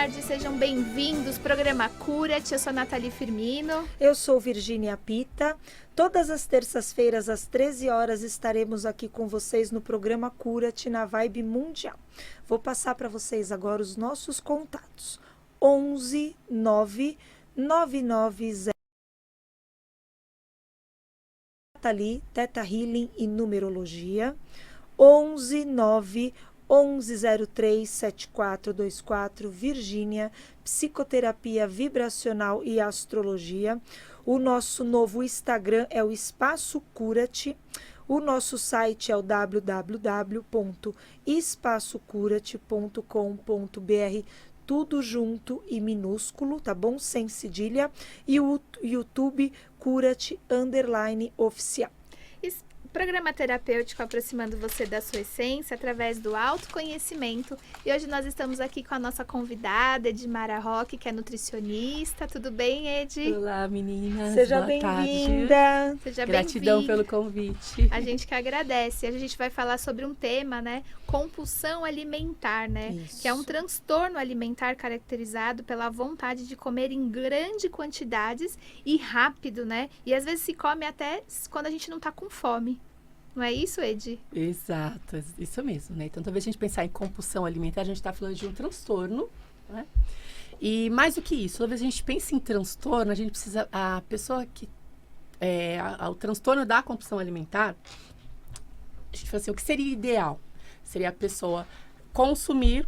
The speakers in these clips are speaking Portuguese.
tarde, sejam bem-vindos. Programa Cura-te, eu sou a Nathalie Firmino. Eu sou Virgínia Pita. Todas as terças-feiras, às 13 horas, estaremos aqui com vocês no programa Cura-te na Vibe Mundial. Vou passar para vocês agora os nossos contatos. 11 9 990 Nathalie, Teta Healing e Numerologia. 11 9 1103 7424 Virgínia, Psicoterapia Vibracional e Astrologia. O nosso novo Instagram é o Espaço Cura-te. O nosso site é o www.espacocurate.com.br, tudo junto e minúsculo, tá bom? Sem cedilha. E o YouTube Cura-te_oficial. Programa terapêutico aproximando você da sua essência através do autoconhecimento. E hoje nós estamos aqui com a nossa convidada, Edmara Roque, que é nutricionista. Tudo bem, Ed? Olá, meninas. Seja bem-vinda. Seja Gratidão bem-vinda. pelo convite. A gente que agradece. A gente vai falar sobre um tema, né? Compulsão alimentar, né? Isso. Que é um transtorno alimentar caracterizado pela vontade de comer em grande quantidades e rápido, né? E às vezes se come até quando a gente não tá com fome. Não é isso, Ed? Exato, isso mesmo, né? Então, talvez a gente pensar em compulsão alimentar, a gente está falando de um transtorno, né? E mais do que isso, toda vez que a gente pensa em transtorno, a gente precisa, a pessoa que, o transtorno da compulsão alimentar, a gente fala assim, o que seria ideal? Seria a pessoa consumir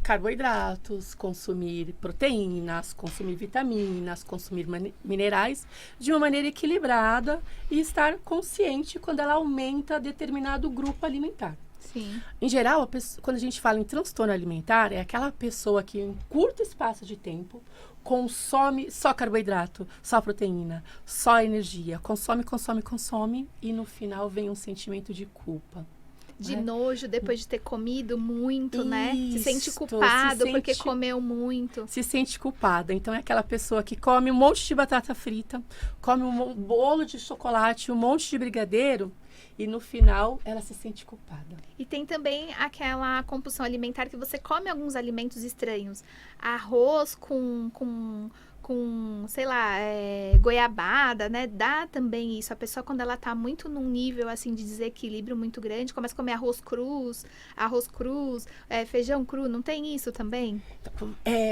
carboidratos, consumir proteínas, consumir vitaminas, consumir minerais de uma maneira equilibrada e estar consciente quando ela aumenta determinado grupo alimentar. Sim. Em geral, quando a gente fala em transtorno alimentar, é aquela pessoa que em curto espaço de tempo consome só carboidrato, só proteína, só energia, consome e no final vem um sentimento de culpa. De nojo depois de ter comido muito, né? Se sente culpado porque comeu muito. Se sente culpada. Então, é aquela pessoa que come um monte de batata frita, come um bolo de chocolate, um monte de brigadeiro e no final ela se sente culpada. E tem também aquela compulsão alimentar que você come alguns alimentos estranhos. Arroz com sei lá, goiabada, né? Dá também isso. A pessoa, quando ela tá muito num nível, assim, de desequilíbrio muito grande, começa a comer arroz cruz, feijão cru. Não tem isso também?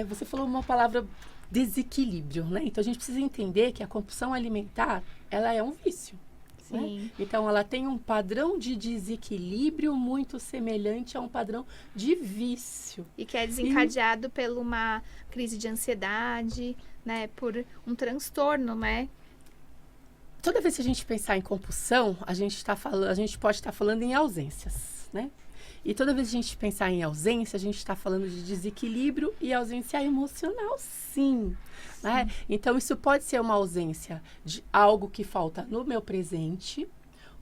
Você falou uma palavra desequilíbrio, né? Então, a gente precisa entender que a compulsão alimentar, ela é um vício. Sim. Né? Então, ela tem um padrão de desequilíbrio muito semelhante a um padrão de vício. E que é desencadeado por uma crise de ansiedade, né? Por um transtorno, né? Toda vez que a gente pensar em compulsão, a gente pode estar falando em ausências, né? E toda vez que a gente pensar em ausência, a gente está falando de desequilíbrio e ausência emocional, sim. Né? Então, isso pode ser uma ausência de algo que falta no meu presente,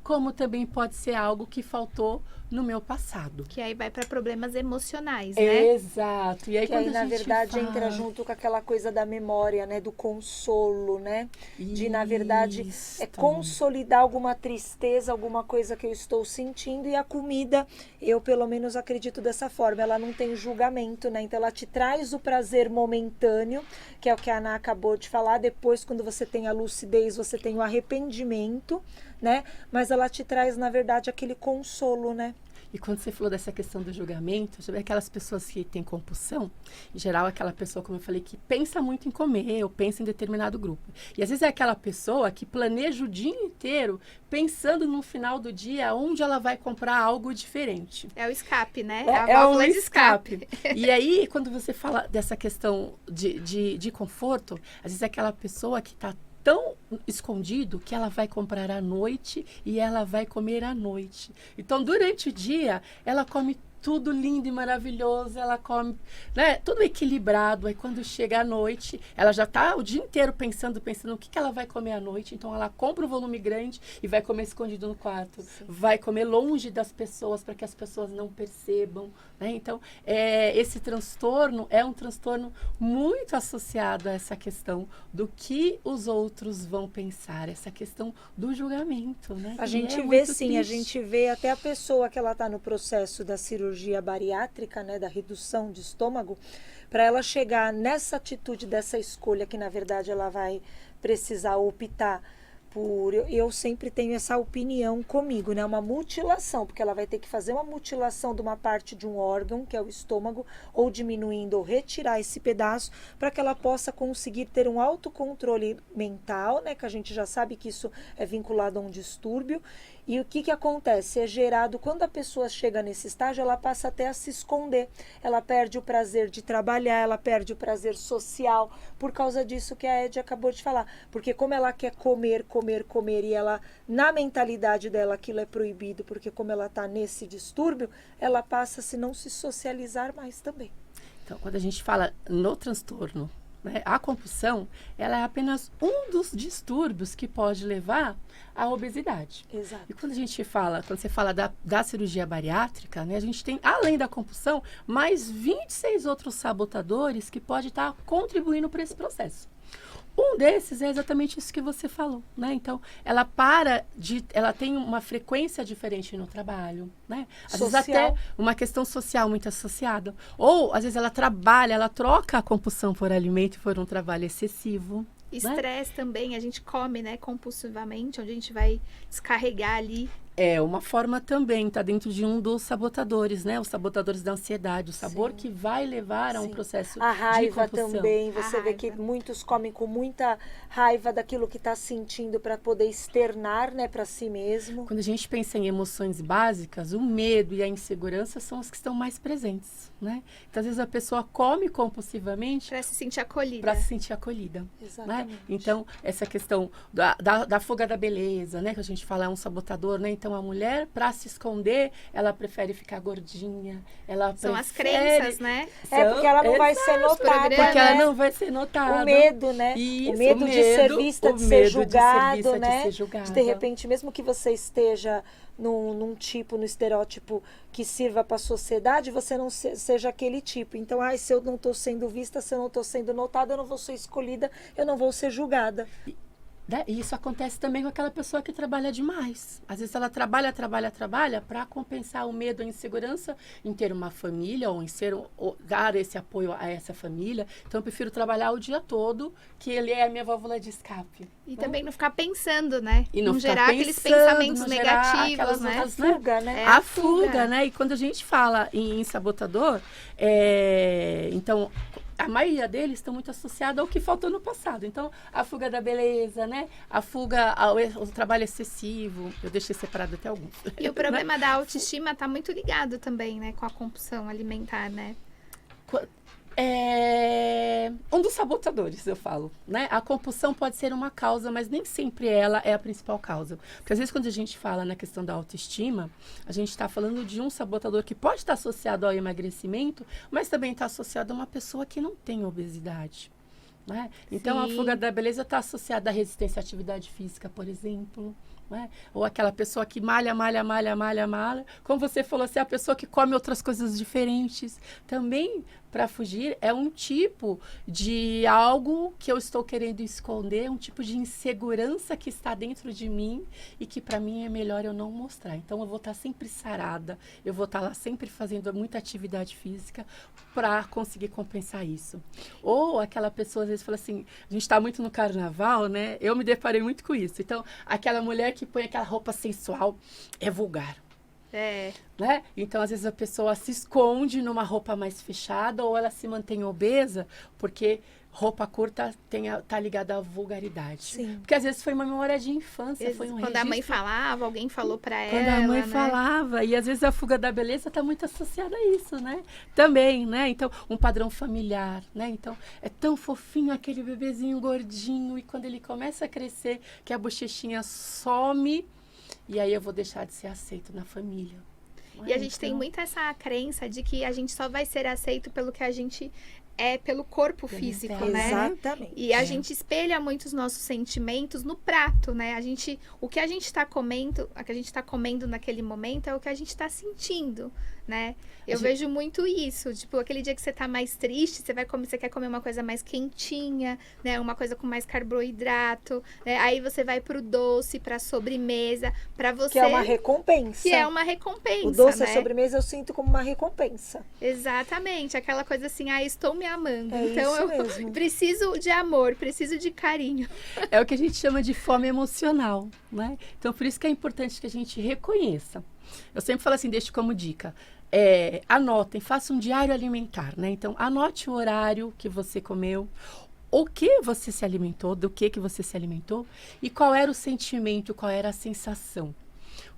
como também pode ser algo que faltou no meu passado. Que aí vai para problemas emocionais, né? Exato. E aí, Que quando aí, na verdade, fala... entra junto com aquela coisa da memória, né? Do consolo, né? De, na verdade, consolidar alguma tristeza, alguma coisa que eu estou sentindo. E a comida, eu pelo menos acredito dessa forma, ela não tem julgamento, né? Então, ela te traz o prazer momentâneo, que é o que a Ana acabou de falar. Depois, quando você tem a lucidez, você tem o arrependimento, né? Mas ela te traz, na verdade, aquele consolo, né? E quando você falou dessa questão do julgamento, sobre aquelas pessoas que têm compulsão, em geral, aquela pessoa, como eu falei, que pensa muito em comer ou pensa em determinado grupo. E às vezes é aquela pessoa que planeja o dia inteiro pensando no final do dia onde ela vai comprar algo diferente. É o escape, né? É a válvula de escape. E aí, quando você fala dessa questão de conforto, às vezes é aquela pessoa que está tão escondido que ela vai comprar à noite e ela vai comer à noite. Então, durante o dia, ela come tudo lindo e maravilhoso, ela come, né, tudo equilibrado. Aí quando chega à noite, ela já está o dia inteiro pensando o que ela vai comer à noite. Então ela compra um volume grande e vai comer escondido no quarto. Sim. Vai comer longe das pessoas para que as pessoas não percebam, né? Então esse transtorno é um transtorno muito associado a essa questão do que os outros vão pensar, essa questão do julgamento, né? A gente vê sim, a gente vê até a pessoa que ela está no processo da cirurgia, cirurgia bariátrica, né, da redução de estômago, para ela chegar nessa atitude dessa escolha que, na verdade, ela vai precisar optar por... Eu sempre tenho essa opinião comigo, né? Uma mutilação, porque ela vai ter que fazer uma mutilação de uma parte de um órgão, que é o estômago, ou diminuindo ou retirar esse pedaço, para que ela possa conseguir ter um autocontrole mental, né? Que a gente já sabe que isso é vinculado a um distúrbio. E o que acontece? É gerado, quando a pessoa chega nesse estágio, ela passa até a se esconder. Ela perde o prazer de trabalhar, ela perde o prazer social, por causa disso que a Ed acabou de falar. Porque como ela quer comer, e ela, na mentalidade dela, aquilo é proibido, porque como ela está nesse distúrbio, ela passa a se não se socializar mais também. Então, quando a gente fala no transtorno, né, a compulsão, ela é apenas um dos distúrbios que pode levar à obesidade. Exato. E quando você fala da cirurgia bariátrica, né, a gente tem, além da compulsão, mais 26 outros sabotadores que podem estar contribuindo para esse processo. Um desses é exatamente isso que você falou, né? Então, ela tem uma frequência diferente no trabalho, né? Às vezes até uma questão social muito associada. Ou, às vezes, ela troca a compulsão por alimento por um trabalho excessivo. Estresse, né? Também, a gente come, né, compulsivamente, onde a gente vai descarregar ali. É uma forma também, está dentro de um dos sabotadores, né? Os sabotadores da ansiedade, o sabor que vai levar a um processo de compulsão. A raiva também, você vê que muitos comem com muita raiva daquilo que está sentindo para poder externar, né, para si mesmo. Quando a gente pensa em emoções básicas, o medo e a insegurança são os que estão mais presentes, né? Então, às vezes a pessoa come compulsivamente para se sentir acolhida. Para se sentir acolhida. Exatamente. Né? Então, essa questão da fuga da beleza, né? Que a gente fala é um sabotador, né? Então, a mulher, para se esconder, ela prefere ficar gordinha. São as crenças, né? Porque ela não vai ser notada. Porque ela não vai ser notada. O medo, né? Isso, o medo de ser vista, de ser julgado, né? De repente, mesmo que você esteja num tipo, no estereótipo que sirva para a sociedade, você não seja aquele tipo. Então, se eu não estou sendo vista, se eu não estou sendo notada, eu não vou ser escolhida, eu não vou ser julgada. E isso acontece também com aquela pessoa que trabalha demais. Às vezes ela trabalha para compensar o medo, a insegurança em ter uma família ou em dar esse apoio a essa família. Então eu prefiro trabalhar o dia todo, que ele é a minha válvula de escape. E também não ficar pensando, né? E não gerar aqueles pensamentos negativos, né? A fuga, né? A fuga, né? E quando a gente fala em sabotador, então... A maioria deles estão muito associados ao que faltou no passado. Então, a fuga da beleza, né? A fuga ao trabalho excessivo. Eu deixei separado até alguns. E o problema da autoestima está muito ligado também, né? Com a compulsão alimentar, né? Um dos sabotadores, eu falo, né? A compulsão pode ser uma causa, mas nem sempre ela é a principal causa. Porque às vezes quando a gente fala na questão da autoestima, a gente está falando de um sabotador que pode estar associado ao emagrecimento, mas também está associado a uma pessoa que não tem obesidade. Né? Então, a fuga da beleza está associada à resistência à atividade física, por exemplo. Né? Ou aquela pessoa que malha. Como você falou, assim, a pessoa que come outras coisas diferentes. Também, para fugir, é um tipo de algo que eu estou querendo esconder, um tipo de insegurança que está dentro de mim e que para mim é melhor eu não mostrar. Então, eu vou estar sempre sarada, eu vou estar lá sempre fazendo muita atividade física para conseguir compensar isso. Ou aquela pessoa, às vezes, fala assim, a gente está muito no carnaval, né? Eu me deparei muito com isso. Então, aquela mulher que põe aquela roupa sensual é vulgar. Né? Então, às vezes, a pessoa se esconde numa roupa mais fechada ou ela se mantém obesa porque roupa curta tá ligada à vulgaridade. Sim. Porque, às vezes, foi uma memória de infância, foi um Quando registro. a mãe falava, alguém falou pra ela, Quando a mãe né? falava. E, às vezes, a fuga da beleza tá muito associada a isso, né? Também, né? Então, um padrão familiar, né? Então, é tão fofinho aquele bebezinho gordinho e quando ele começa a crescer, que a bochechinha some... E aí eu vou deixar de ser aceito na família. E a gente tem muito essa crença de que a gente só vai ser aceito pelo que a gente é, pelo corpo físico, né? Exatamente. E a gente espelha muito os nossos sentimentos no prato, né? O que a gente está comendo, o que a gente está comendo naquele momento é o que a gente está sentindo, né? Eu vejo muito isso, tipo, aquele dia que você tá mais triste, você quer comer uma coisa mais quentinha, né? Uma coisa com mais carboidrato, né? Aí você vai pro doce, pra sobremesa, pra você... Que é uma recompensa. Que é uma recompensa, O doce, né? a sobremesa, eu sinto como uma recompensa. Exatamente, aquela coisa assim, estou me amando, É então isso eu mesmo. preciso de amor, preciso de carinho. É o que a gente chama de fome emocional, né? Então, por isso que é importante que a gente reconheça. Eu sempre falo assim, deixo como dica, anotem, faça um diário alimentar, né? Então, anote o horário que você comeu, o que você se alimentou, do que você se alimentou e qual era o sentimento, qual era a sensação.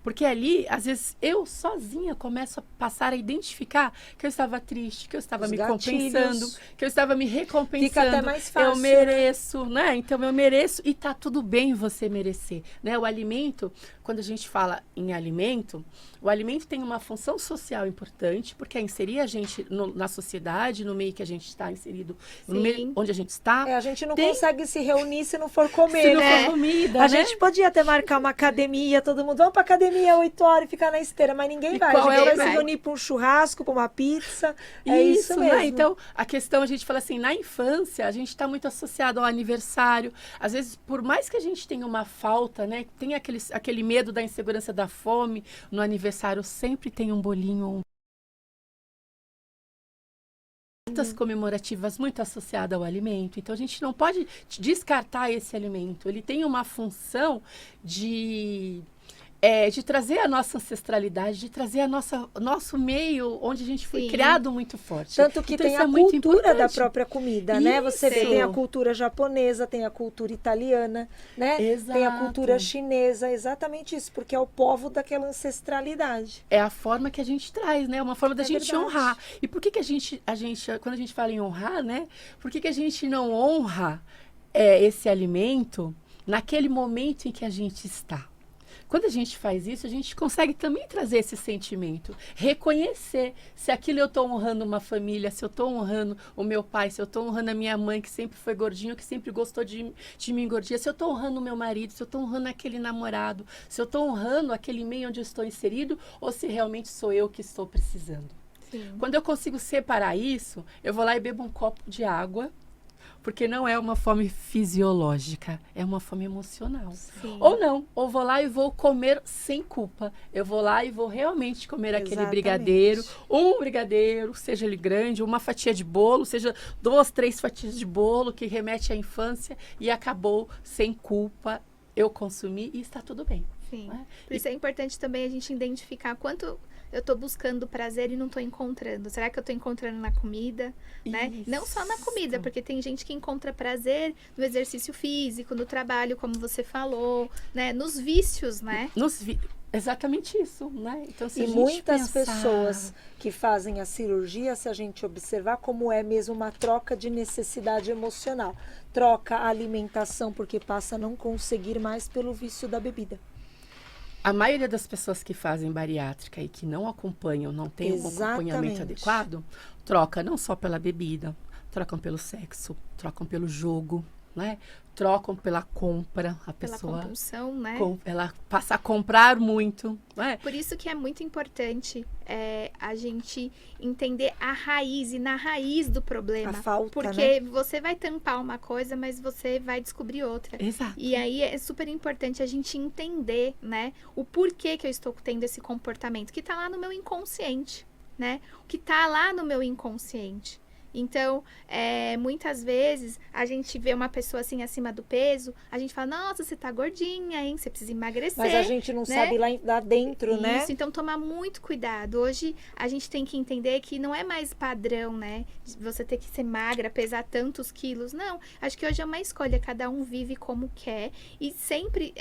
Porque ali, às vezes, eu sozinha começo a passar a identificar que eu estava triste, que eu estava Os me gatilhos. compensando, que eu estava me recompensando. Fica até mais fácil, Eu mereço, né? Então, eu mereço e tá tudo bem você merecer, né? O alimento, quando a gente fala em alimento, o alimento tem uma função social importante, porque é inserir a gente na sociedade, no meio que a gente está inserido, no meio onde a gente está. A gente não consegue se reunir se não for comer, se não né? for comida, A né? gente podia até marcar uma academia, todo mundo, vamos pra academia 8 horas e ficar na esteira, mas ninguém vai. A gente vai se reunir pra um churrasco, pra uma pizza. É isso mesmo. Né? Então, a questão, a gente fala assim, na infância, a gente está muito associado ao aniversário. Às vezes, por mais que a gente tenha uma falta, né? Tem aquele medo da insegurança da fome, no aniversário sempre tem um bolinho, datas comemorativas muito associadas ao alimento. Então, a gente não pode descartar esse alimento. Ele tem uma função de trazer a nossa ancestralidade, de trazer nosso meio onde a gente foi criado muito forte. Tanto que então, tem a cultura da própria comida, né? Você vê, tem a cultura japonesa, tem a cultura italiana, né? Exato. Tem a cultura chinesa, exatamente isso, porque é o povo daquela ancestralidade. É a forma que a gente traz, né? Uma forma da gente verdade. honrar. E por que a gente, quando a gente fala em honrar, né? Por que a gente não honra esse alimento naquele momento em que a gente está? Quando a gente faz isso, a gente consegue também trazer esse sentimento, reconhecer se aquilo eu estou honrando uma família, se eu estou honrando o meu pai, se eu estou honrando a minha mãe, que sempre foi gordinho, que sempre gostou de me engordir, se eu estou honrando o meu marido, se eu estou honrando aquele namorado, se eu estou honrando aquele meio onde eu estou inserido, ou se realmente sou eu que estou precisando. Sim. Quando eu consigo separar isso, eu vou lá e bebo um copo de água, porque não é uma fome fisiológica, é uma fome emocional. Sim. Ou não, ou vou lá e vou comer sem culpa. Eu vou lá e vou realmente comer aquele brigadeiro, seja ele grande, uma fatia de bolo, seja 2, 3 fatias de bolo, que remete à infância, e acabou sem culpa, eu consumi e está tudo bem. Sim. Né? Por isso é importante também a gente identificar quanto eu estou buscando prazer e não estou encontrando. Será que eu estou encontrando na comida, né? Não só na comida, porque tem gente que encontra prazer no exercício físico, no trabalho, como você falou, né? Nos vícios, né? Exatamente isso, né? Então, se e muitas pessoas que fazem a cirurgia, se a gente observar como é mesmo uma troca de necessidade emocional. Troca a alimentação porque passa a não conseguir mais pelo vício da bebida. A maioria das pessoas que fazem bariátrica e que não acompanham, não tem um acompanhamento adequado, troca não só pela bebida, trocam pelo sexo, trocam pelo jogo, né? Trocam pela compra, pela compulsão, né? Ela passa a comprar muito, né? Por isso que é muito importante a gente entender a raiz e na raiz do problema. A falta, porque né? você vai tampar uma coisa, mas você vai descobrir outra. Exato. E aí é super importante a gente entender, né? O porquê que eu estou tendo esse comportamento, que tá lá no meu inconsciente, né? O que tá lá no meu inconsciente. Então, muitas vezes, a gente vê uma pessoa assim, acima do peso, a gente fala, nossa, você tá gordinha, hein? Você precisa emagrecer. Mas a gente não sabe lá dentro, né? Isso, então tomar muito cuidado. Hoje, a gente tem que entender que não é mais padrão, né? Você ter que ser magra, pesar tantos quilos. Não, acho que hoje é uma escolha, cada um vive como quer. E sempre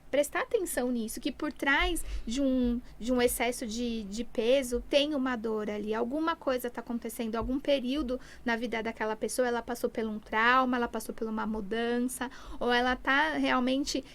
prestar atenção nisso, que por trás de um excesso de peso, tem uma dor ali. Alguma coisa tá acontecendo, algum período na vida daquela pessoa, ela passou por um trauma, ela passou por uma mudança, ou ela tá realmente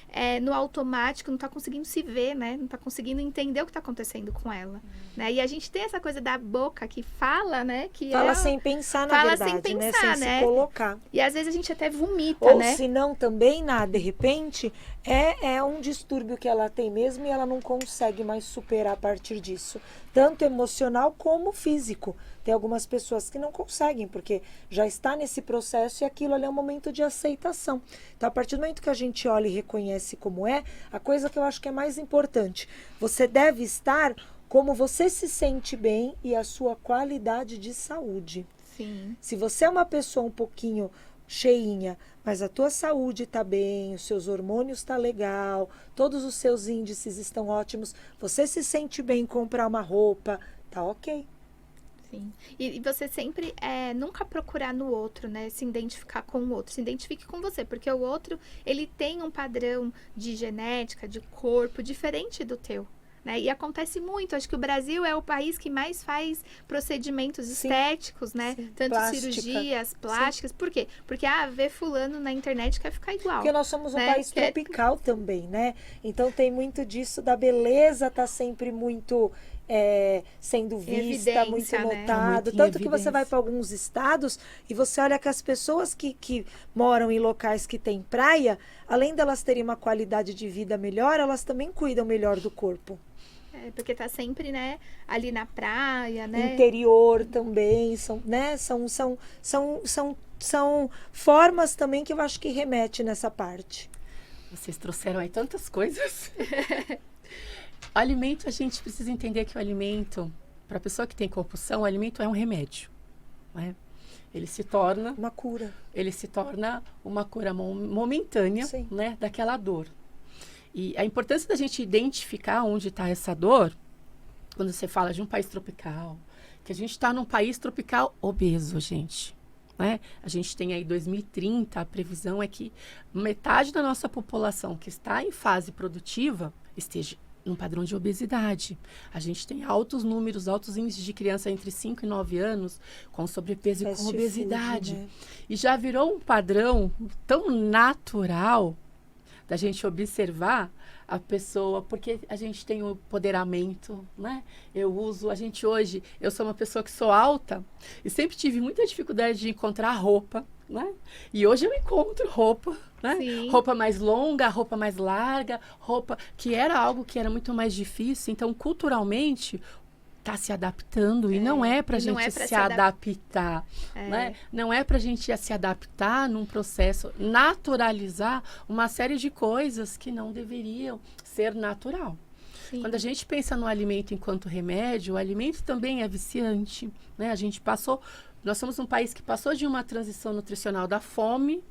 no automático, não tá conseguindo se ver, né? Não tá conseguindo entender o que tá acontecendo com ela, né? E a gente tem essa coisa da boca que fala, né? Que Fala sem pensar, na fala verdade, sem né? pensar, Sem né? se colocar. E às vezes a gente até vomita, Ou né? se não também, de repente, é um distúrbio que ela tem mesmo e ela não consegue mais superar a partir disso. Tanto emocional como físico. Tem algumas pessoas que não conseguem, porque já está nesse processo e aquilo ali é um momento de aceitação. Então, a partir do momento que a gente olha e reconhece como a coisa que eu acho que é mais importante, você deve estar como você se sente bem e a sua qualidade de saúde. Sim. Se você é uma pessoa um pouquinho cheinha, mas a tua saúde está bem, os seus hormônios estão legal, todos os seus índices estão ótimos, você se sente bem em comprar uma roupa, tá ok. Sim. E você sempre nunca procurar no outro, né? Se identificar com o outro. Se identifique com você, porque o outro, ele tem um padrão de genética, de corpo, diferente do teu. Né? E acontece muito, acho que o Brasil é o país que mais faz procedimentos estéticos, né? Sim. Tanto Plástica. cirurgias, plásticas. Sim. Por quê? Porque ver fulano na internet quer ficar igual. Porque nós somos um né? país tropical também, né? Então tem muito disso da beleza, tá sempre muito sendo vista, Evidência, muito né? notado. Muito em Tanto que você evidência. vai para alguns estados e você olha que as pessoas que moram em locais que tem praia, além delas terem uma qualidade de vida melhor, elas também cuidam melhor do corpo. Porque tá sempre, né, ali na praia, né? Interior também, são formas também que eu acho que remete nessa parte. Vocês trouxeram aí tantas coisas. O alimento, a gente precisa entender que o alimento, para a pessoa que tem compulsão, o alimento é um remédio, né? Ele se torna uma cura. Ele se torna uma cura momentânea, né, daquela dor. E a importância da gente identificar onde está essa dor, quando você fala de um país tropical, que a gente está num país tropical obeso, gente. Né? A gente tem aí 2030, a previsão é que metade da nossa população que está em fase produtiva esteja num padrão de obesidade. A gente tem altos números, altos índices de criança entre 5 e 9 anos com sobrepeso e com obesidade. Food, né? E já virou um padrão tão natural da gente observar a pessoa, porque a gente tem o empoderamento, né? Eu sou uma pessoa que sou alta e sempre tive muita dificuldade de encontrar roupa, né? E hoje eu encontro roupa, né? Sim. Roupa mais longa, roupa mais larga, roupa que era algo que era muito mais difícil. Então, culturalmente, está se adaptando e não é para a gente se adaptar, né? Não é para a gente se adaptar num processo, naturalizar uma série de coisas que não deveriam ser natural. Sim. Quando a gente pensa no alimento enquanto remédio, o alimento também é viciante, né? Nós somos um país que passou de uma transição nutricional da fome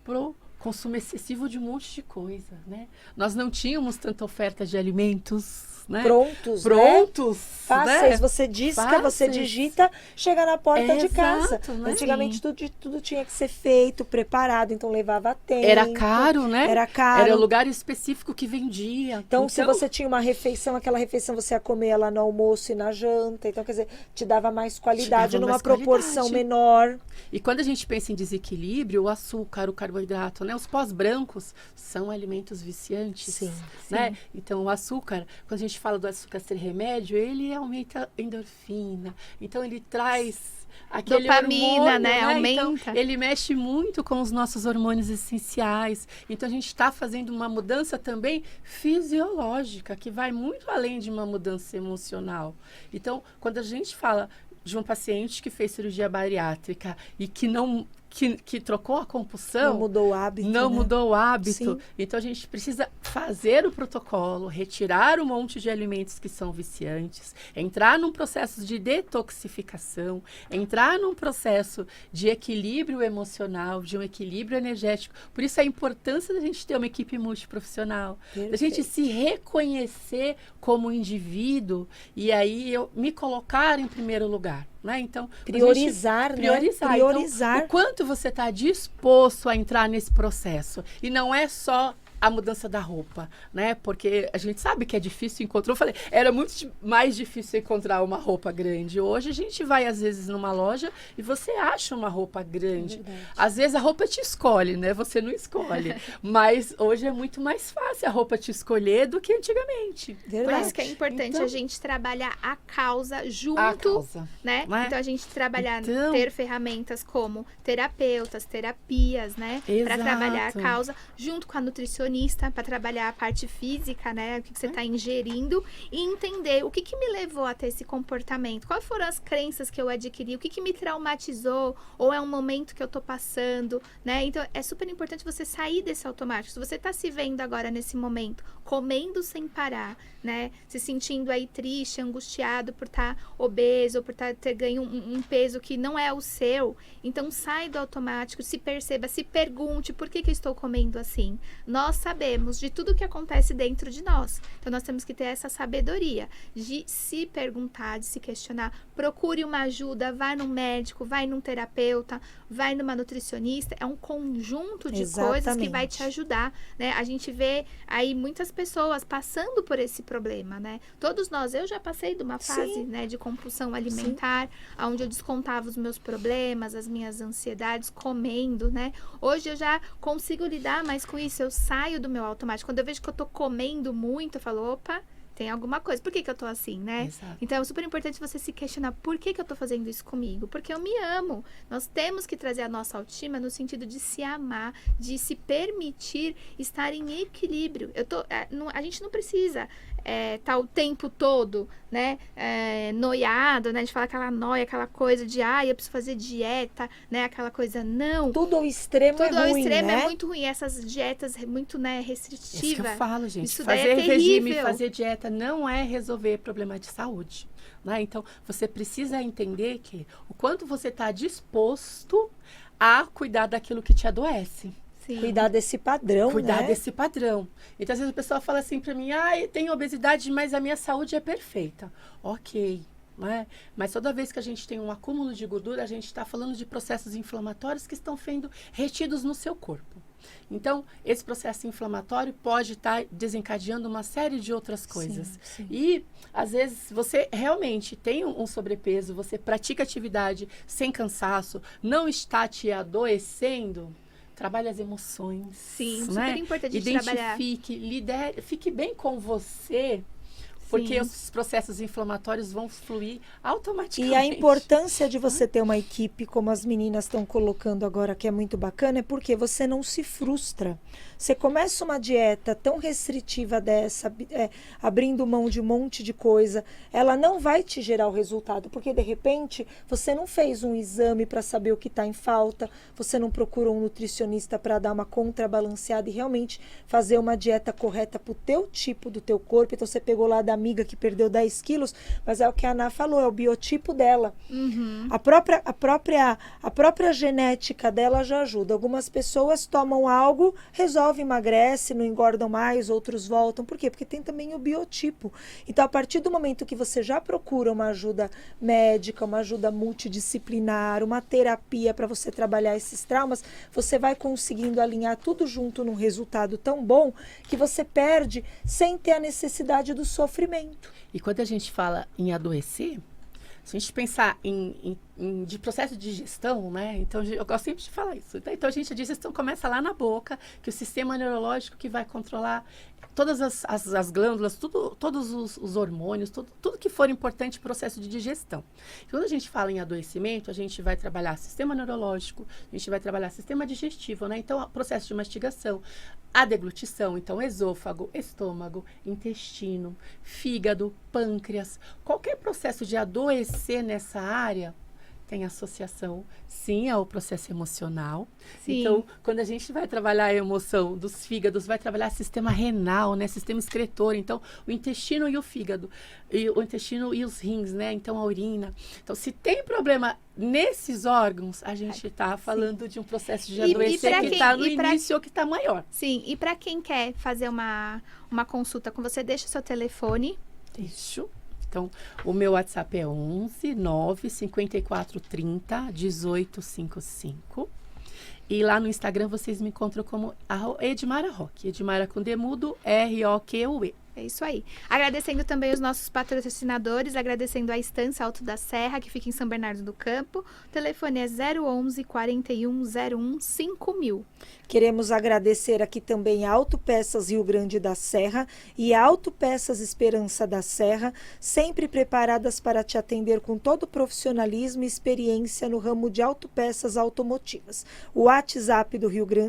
pro consumo excessivo de um monte de coisa, né? Nós não tínhamos tanta oferta de alimentos, né? Prontos, né? Fáceis, né? você disca, você digita, chega na porta de casa. Exato, né? Antigamente tudo tinha que ser feito, preparado, então levava tempo. Era caro, né? Era caro. Era o lugar específico que vendia. Então, se você tinha uma refeição, aquela refeição você ia comer ela no almoço e na janta. Então, quer dizer, te dava mais qualidade numa proporção menor. E quando a gente pensa em desequilíbrio, o açúcar, o carboidrato, né? Os pós-brancos são alimentos viciantes. Sim, né? Então, o açúcar, quando a gente fala do açúcar ser remédio, ele aumenta a endorfina. Então, ele traz aquele dopamina, hormônio, né? Aumenta. Então, ele mexe muito com os nossos hormônios essenciais. Então, a gente está fazendo uma mudança também fisiológica, que vai muito além de uma mudança emocional. Então, quando a gente fala de um paciente que fez cirurgia bariátrica e que trocou a compulsão. Não mudou o hábito. Não mudou o hábito. Sim. Então, a gente precisa fazer o protocolo, retirar um monte de alimentos que são viciantes, entrar num processo de detoxificação, entrar num processo de equilíbrio emocional, de um equilíbrio energético. Por isso, a importância da gente ter uma equipe multiprofissional, da gente se reconhecer como indivíduo e aí eu me colocar em primeiro lugar. Né? Então, priorizar. Então, o quanto você está disposto a entrar nesse processo. E não é só a mudança da roupa, né? Porque a gente sabe que é difícil encontrar. Eu falei, era muito mais difícil encontrar uma roupa grande. Hoje a gente vai, às vezes, numa loja e você acha uma roupa grande. Às vezes a roupa te escolhe, né? Você não escolhe. Mas hoje é muito mais fácil a roupa te escolher do que antigamente. Por isso que é importante a gente trabalhar a causa junto, né? Não é? Então a gente trabalhar, ter ferramentas como terapeutas, terapias, né? Para trabalhar a causa, junto com a nutricionista, para trabalhar a parte física, né? O que você está ingerindo e entender o que me levou a ter esse comportamento, quais foram as crenças que eu adquiri, o que me traumatizou, ou é um momento que eu tô passando, né? Então é super importante você sair desse automático. Se você está se vendo agora nesse momento, comendo sem parar, né? Se sentindo aí triste, angustiado por estar obeso, ou por ter ganho um peso que não é o seu, então sai do automático, se perceba, se pergunte por que eu estou comendo assim. Nós sabemos de tudo que acontece dentro de nós. Então nós temos que ter essa sabedoria de se perguntar, de se questionar. Procure uma ajuda, vai num médico, vai num terapeuta, vai numa nutricionista. É um conjunto de coisas que vai te ajudar, né? A gente vê aí muitas pessoas passando por esse problema, né? Todos nós, eu já passei de uma fase, né, de compulsão alimentar, onde eu descontava os meus problemas, as minhas ansiedades comendo, né? Hoje eu já consigo lidar mais com isso, eu saio do meu automático. Quando eu vejo que eu tô comendo muito, eu falo, opa, tem alguma coisa. Por que eu tô assim, né? Exato. Então, é super importante você se questionar por que eu tô fazendo isso comigo? Porque eu me amo. Nós temos que trazer a nossa autoestima no sentido de se amar, de se permitir estar em equilíbrio. A gente não precisa tá o tempo todo, né, noiado, né, a gente fala aquela noia, aquela coisa de, eu preciso fazer dieta, né, aquela coisa, não. Tudo ao extremo é ruim, Tudo ao extremo, né? é muito ruim, essas dietas muito, né, restritivas. Isso que eu falo, gente, Isso fazer daí é regime, terrível. fazer dieta não é resolver problema de saúde, né? Então, você precisa entender que o quanto você está disposto a cuidar daquilo que te adoece. Sim. Cuidar desse padrão, Cuidar né? desse padrão. Então, às vezes a pessoa fala assim pra mim, eu tenho obesidade, mas a minha saúde é perfeita. Ok, né? Mas toda vez que a gente tem um acúmulo de gordura, a gente está falando de processos inflamatórios que estão sendo retidos no seu corpo. Então, esse processo inflamatório pode estar desencadeando uma série de outras coisas. Sim. E, às vezes, você realmente tem um sobrepeso, você pratica atividade sem cansaço, não está te adoecendo, trabalhe as emoções. Sim, né? super importante trabalhar. Identifique, lidere, fique bem com você, porque Sim. os processos inflamatórios vão fluir automaticamente. E a importância de você ter uma equipe, como as meninas estão colocando agora, que é muito bacana, é porque você não se frustra. Você começa uma dieta tão restritiva dessa, abrindo mão de um monte de coisa, ela não vai te gerar o resultado, porque de repente você não fez um exame para saber o que está em falta, você não procurou um nutricionista para dar uma contrabalanceada e realmente fazer uma dieta correta para o teu tipo do teu corpo. Então você pegou lá da amiga que perdeu 10 quilos, mas é o que a Ana falou, é o biotipo dela. Uhum. A própria genética dela já ajuda. Algumas pessoas tomam algo, resolve, emagrece, não engordam mais, outros voltam. Por quê? Porque tem também o biotipo. Então, a partir do momento que você já procura uma ajuda médica, uma ajuda multidisciplinar, uma terapia para você trabalhar esses traumas, você vai conseguindo alinhar tudo junto num resultado tão bom que você perde sem ter a necessidade do sofrimento. E quando a gente fala em adoecer, se a gente pensar de processo de digestão, né? Então, eu gosto sempre de falar isso. Então, a digestão começa lá na boca, que o sistema neurológico que vai controlar todas as glândulas, todos os hormônios, tudo que for importante para o processo de digestão. E quando a gente fala em adoecimento, a gente vai trabalhar sistema neurológico, a gente vai trabalhar sistema digestivo, né? Então, o processo de mastigação, a deglutição, então esôfago, estômago, intestino, fígado, pâncreas. Qualquer processo de adoecer nessa área tem associação, sim, ao processo emocional. Sim. Então, quando a gente vai trabalhar a emoção dos fígados, vai trabalhar sistema renal, né, sistema excretor, então o intestino e o fígado, e o intestino e os rins, né, então a urina. Então, se tem problema nesses órgãos, a gente está falando de um processo de adoecer que está no início ou que está maior. Sim, e para quem quer fazer uma consulta com você, deixa o seu telefone. Deixo. Então, o meu WhatsApp é 11 9 54 30 18 55. E lá no Instagram vocês me encontram como Edmara Roque. Edmara com demudo, R-O-Q-U-E. É isso aí. Agradecendo também os nossos patrocinadores, agradecendo a Estância Alto da Serra, que fica em São Bernardo do Campo. O telefone é 011 41 01 5000. Queremos agradecer aqui também a Autopeças Rio Grande da Serra e a Autopeças Esperança da Serra, sempre preparadas para te atender com todo o profissionalismo e experiência no ramo de autopeças automotivas. O WhatsApp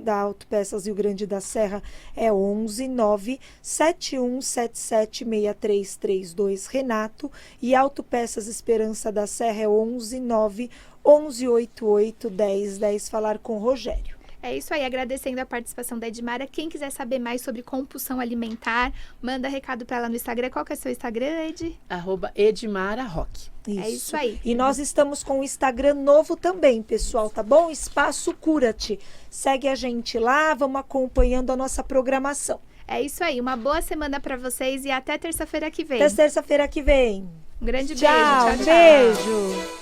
da Autopeças Rio Grande da Serra é 11 9 7177 6332 Renato, e Autopeças Esperança da Serra é 11 9 1188 1010. Falar com Rogério. É isso aí, agradecendo a participação da Edmara. Quem quiser saber mais sobre compulsão alimentar, manda recado para ela no Instagram. Qual que é o seu Instagram, Ed? @Edmara Roque. É isso aí. E nós estamos com o Instagram novo também, pessoal, tá bom? Espaço Cura-te. Segue a gente lá, vamos acompanhando a nossa programação. É isso aí, uma boa semana para vocês e até terça-feira que vem. Até terça-feira que vem. Um grande beijo. Tchau, Tchau, tchau. beijo.